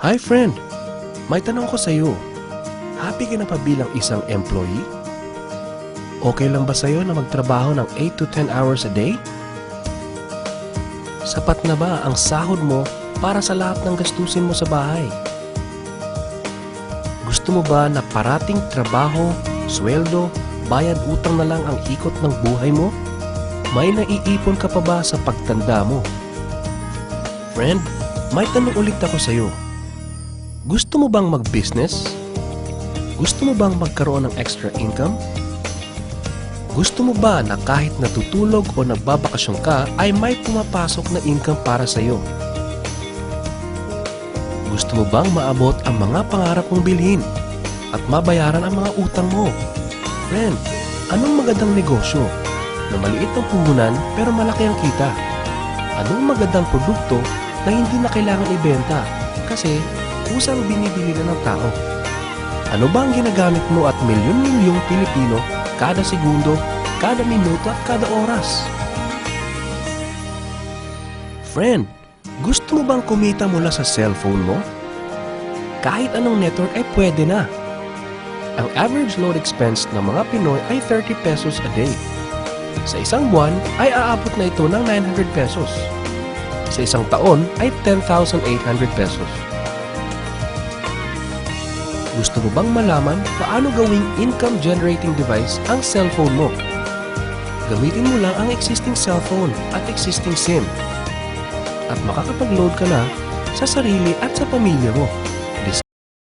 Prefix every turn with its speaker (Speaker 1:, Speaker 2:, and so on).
Speaker 1: Hi friend! May tanong ko sa'yo. Happy ka na pa bilang isang employee? Okay lang ba sa'yo na magtrabaho ng 8 to 10 hours a day? Sapat na ba ang sahod mo para sa lahat ng gastusin mo sa bahay? Gusto mo ba na parating trabaho, sweldo, bayad utang na lang ang ikot ng buhay mo? May naiipon ka pa ba sa pagtanda mo? Friend, may tanong ulit ako sa'yo. Gusto mo bang mag-business? Gusto mo bang magkaroon ng extra income? Gusto mo ba na kahit natutulog o nagbabakasyon ka ay may pumapasok na income para sa iyo? Gusto mo bang maabot ang mga pangarap mong bilhin at mabayaran ang mga utang mo? Friend, anong magandang negosyo na maliit ang puhunan pero malaki ang kita? Anong magandang produkto na hindi na kailangan ibenta kasi kusang binibili na ng tao? Ano ba ang ginagamit mo at milyon-milyong Pilipino kada segundo, kada minuto at kada oras? Friend, gusto mo bang kumita mula sa cellphone mo? Kahit anong network ay pwede na. Ang average load expense ng mga Pinoy ay 30 pesos a day. Sa isang buwan ay aabot na ito ng 900 pesos. Sa isang taon ay 10,800 pesos. Gusto mo bang malaman paano gawing income-generating device ang cellphone mo? Gamitin mo lang ang existing cellphone at existing SIM at makakapag-load ka na sa sarili at sa pamilya mo.